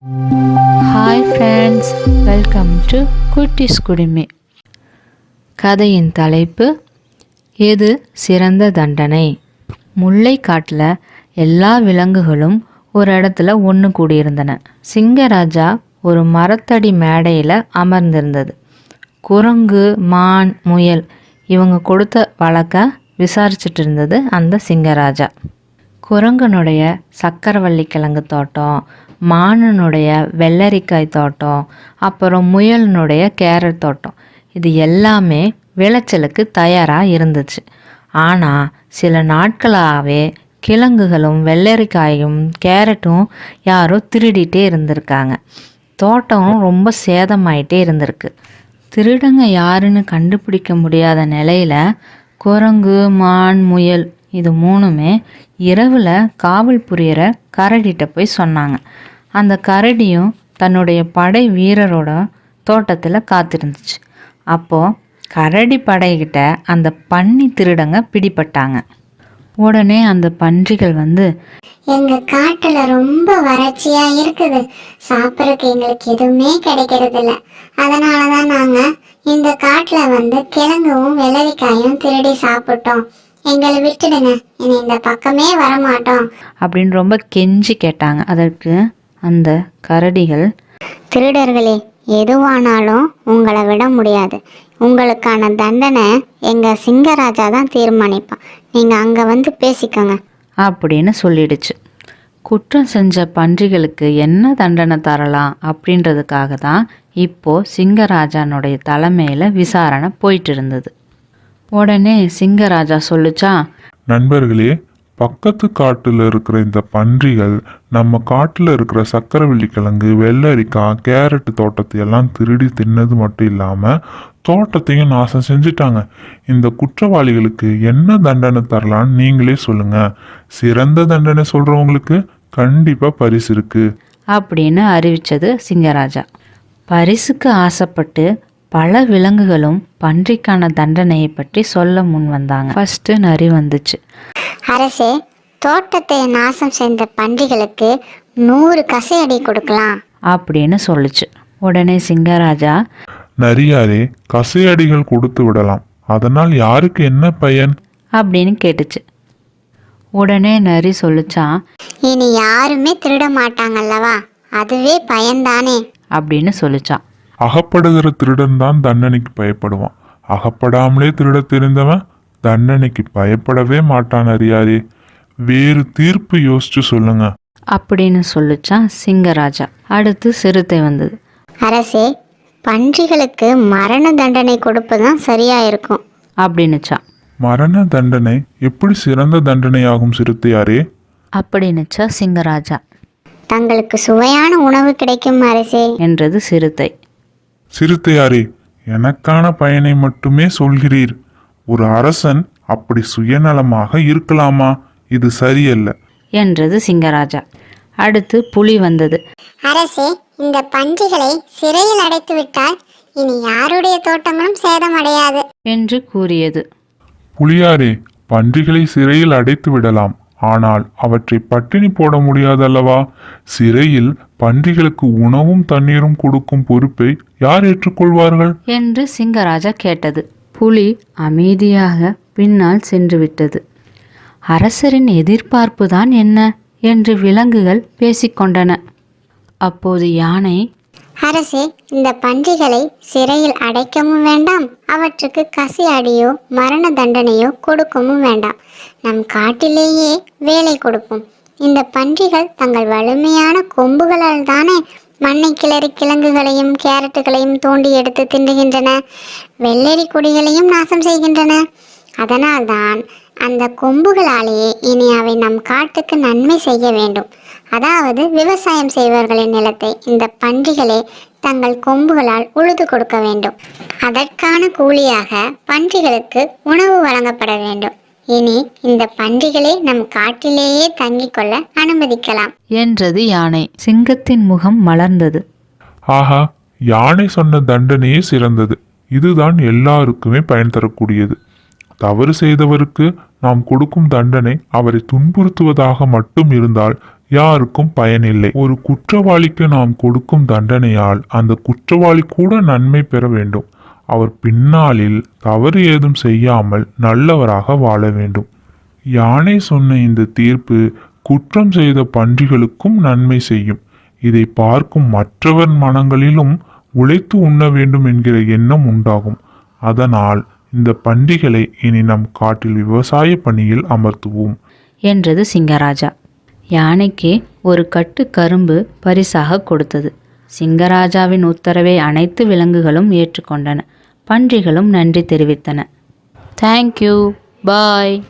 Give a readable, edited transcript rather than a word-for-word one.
Hi friends, welcome to குட்டிஸ் குடிமை. கதையின் தலைப்பு எது சிறந்த தண்டனை. முல்லைக்காட்டில் எல்லா விலங்குகளும் ஒரு இடத்துல ஒன்று கூடியிருந்தன. சிங்கராஜா ஒரு மரத்தடி மேடையில் அமர்ந்திருந்தது. குரங்கு, மான், முயல் இவங்க கொடுத்த வழக்க விசாரிச்சுட்டு இருந்தது அந்த சிங்கராஜா. குரங்கனுடைய சக்கரவள்ளி கிழங்கு தோட்டம், மானனுடைய வெள்ளரிக்காய் தோட்டம், அப்புறம் முயலினுடைய கேரட் தோட்டம், இது எல்லாமே விளைச்சலுக்கு தயாராக இருந்துச்சு. ஆனால் சில நாட்களாகவே கிழங்குகளும் வெள்ளரிக்காயும் கேரட்டும் யாரோ திருடிட்டே இருந்திருக்காங்க. தோட்டமும் ரொம்ப சேதமாயிட்டே இருந்திருக்கு. திருடங்க யாருன்னு கண்டுபிடிக்க முடியாத நிலையில் குரங்கு, மான், முயல் இது மூணுமே இரவில் காவல் புரியிற கரடிகிட்ட போய் சொன்னாங்க. அந்த கரடியும் தன்னுடைய படை வீரரோட தோட்டத்தில் காத்திருந்துச்சு. அப்போது கரடி படைகிட்ட அந்த பன்னி திருடங்க பிடிபட்டாங்க. உடனே அந்த பன்றிகள் வந்து, எங்க காட்டுல ரொம்ப வறட்சியா இருக்குது, சாப்பிட்றதுக்கு எங்களுக்கு எதுவுமே கிடைக்கிறது இல்ல. அதனாலதான் நாங்க இந்த காட்டுல வந்து கிழங்கும் வெள்ளரிக்காயும் திருடி சாப்பிட்டோம். எங்களை விட்டுடுங்க, இனி இந்த பக்கமே வரமாட்டோம் அப்படின்னு ரொம்ப கெஞ்சி கேட்டாங்க. அதற்கு அந்த கரடிகள், திருடர்களே, எதுவானாலும் உங்களை விட முடியாது. உங்களுக்கான தண்டனை எங்க சிங்கராஜா தான் தீர்மானிப்பான். நீங்க அங்க வந்து பேசிக்கோங்க அப்படின்னு சொல்லிடுச்சு. குற்றம் செஞ்ச பன்றிகளுக்கு என்ன தண்டனை தரலாம் அப்படின்றதுக்காக தான் இப்போது சிங்கராஜானுடைய தலைமையில் விசாரணை போயிட்டு இருந்தது. உடனே சிங்கராஜா சொல்லுச்சா, நண்பர்களே, பக்கத்து காட்டில் இருக்கிற இந்த பன்றிகள் நம்ம காட்டில் இருக்கிற சக்கரவள்ளி கிழங்கு, வெள்ளரிக்காய், கேரட் தோட்டத்தை எல்லாம் திருடி தின்னது மட்டும் இல்லாமல் தோட்டத்தையும் நாசம் செஞ்சிட்டாங்க. இந்த குற்றவாளிகளுக்கு என்ன தண்டனை தரலான்னு நீங்களே சொல்லுங்க. சிறந்த தண்டனை சொல்றவங்களுக்கு கண்டிப்பா பரிசு இருக்கு அப்படின்னு அறிவிச்சது சிங்கராஜா. பரிசுக்கு ஆசைப்பட்டு பல விலங்குகளும் பன்றிக்கான தண்டனையை பற்றி சொல்ல முன் வந்தாங்க. ஃபர்ஸ்ட் நரி வந்துச்சு. அரசே, தோட்டத்தை நாசம் செய்த பன்றிகளுக்கு 100 கசையடி கொடுக்கலாம் அப்படின்னு சொல்லுச்சு. உடனே சிங்கராஜா, நரியாரே, கசையடிகள் கொடுத்து விடலாம், அதனால் யாருக்கு என்ன பயன் அப்படின்னு கேட்டுச்சு. உடனே நரி சொல்லுச்சான், இனி யாருமே திருட மாட்டாங்கல்லவா, அதுவே பயன்தானே அப்படின்னு சொல்லுச்சான். அகப்படுகிற திருடன் தான் தண்டனைக்கு பயப்படுவான். அகப்படாமலே திருட தெரிந்தவன் தண்டனைக்கு பயப்படவே மாட்டான். நரியாரே, வேறு தீர்ப்பு யோசிச்சு சொல்லுங்க அப்படின்னு சொல்லுச்சான் சிங்கராஜா. அடுத்து சிறுத்தை வந்தது. அரசே, பன்றிகளுக்கு மரண தண்டனை கொடுப்பதுதான் சரியா இருக்கும் அப்படின்னுச்சான். மரண தண்டனை எப்படி சிறந்த தண்டனையாகும் சிறுத்தையாரே அப்படின்னுச்சா சிங்கராஜா. தங்களுக்கு சுவையான உணவு கிடைக்கும் அரசே என்றது சிறுத்தை. சிறுத்தையாரே, எனக்கான பயனை மட்டுமே சொல்கிறீர். ஒரு அரசன் அப்படி சுயநலமாக இருக்கலாமா? இது சரியல்ல என்றது சிங்கராஜா. அடுத்து புலி வந்தது. அரசே, இந்த பன்றிகளை சிறையில் அடைத்து விட்டால் இனி யாருடைய தோட்டங்களும் சேதமடையாது என்று கூறியது. புலியாரே, பன்றிகளை சிறையில் அடைத்து விடலாம், ஆனால் அவற்றை பட்டினி போட முடியாதல்லவா? சிறையில் பன்றிகளுக்கு உணவும் தண்ணீரும் கொடுக்கும் பொறுப்பை யார் ஏற்றுக்கொள்வார்கள் என்று சிங்கராஜா கேட்டது. புலி அமைதியாக பின்னால் சென்று விட்டது. அரசரின் எதிர்பார்ப்பு தான் என்ன என்று விலங்குகள் பேசிக்கொண்டன. அப்போது யானை, அரசே, இந்த பன்றிகளை சிறையில் அடைக்கவும் வேண்டாம், அவற்றுக்கு கசி அடியோ மரண தண்டனையோ கொடுக்கவும் வேண்டாம். நம் காட்டிலேயே வேலை கொடுப்போம். இந்த பன்றிகள் தங்கள் வலிமையான கொம்புகளால் தானே மண்ணை கிளறி கிழங்குகளையும் கேரட்டுகளையும் தோண்டி எடுத்து தின்னுகின்றன, வெள்ளரி கொடிகளையும் நாசம் செய்கின்றன. அதனால்தான் அந்த கொம்புகளாலேயே இனி அவை நம் காட்டுக்கு நன்மை செய்ய வேண்டும். அதாவது விவசாயம் செய்பவர்களின் நிலத்தை இந்த பன்றிகளே தங்கள் கொம்புகளால் உழுது கொடுக்க வேண்டும். அதற்கான கூலியாக பன்றிகளுக்கு உணவு வழங்கப்பட வேண்டும். இனி இந்த பன்றிகளே நம் காட்டிலேயே தங்கிக் கொள்ள அனுமதிக்கலாம் என்றது யானை. சிங்கத்தின் முகம் மலர்ந்தது. ஆஹா, யானை சொன்ன தண்டனையே சிறந்தது. இதுதான் எல்லாருக்குமே பயன் தரக்கூடியது. தவறு செய்தவருக்கு நாம் கொடுக்கும் தண்டனை அவரை துன்புறுத்துவதாக மட்டும் இருந்தால் யாருக்கும் பயனில்லை. ஒரு குற்றவாளிக்கு நாம் கொடுக்கும் தண்டனையால் அந்த குற்றவாளி கூட நன்மை பெற வேண்டும். அவர் பின்னாளில் தவறு ஏதும் செய்யாமல் நல்லவராக வாழ வேண்டும். யானை சொன்ன இந்த தீர்ப்பு குற்றம் செய்த பன்றிகளுக்கும் நன்மை செய்யும். இதை பார்க்கும் மற்றவர் மனங்களிலும் உழைத்து உண்ண வேண்டும் என்கிற எண்ணம் உண்டாகும். அதனால் இந்த பன்றிகளை இனி நம் காட்டில் விவசாய பணியில் அமர்த்துவோம் என்றது சிங்கராஜா. யானைக்கு ஒரு கட்டு கரும்பு பரிசாக கொடுத்தது. சிங்கராஜாவின் உத்தரவை அனைத்து விலங்குகளும் ஏற்றுக்கொண்டன. பன்றிகளும் நன்றி தெரிவித்தன. தேங்க்யூ, பாய்.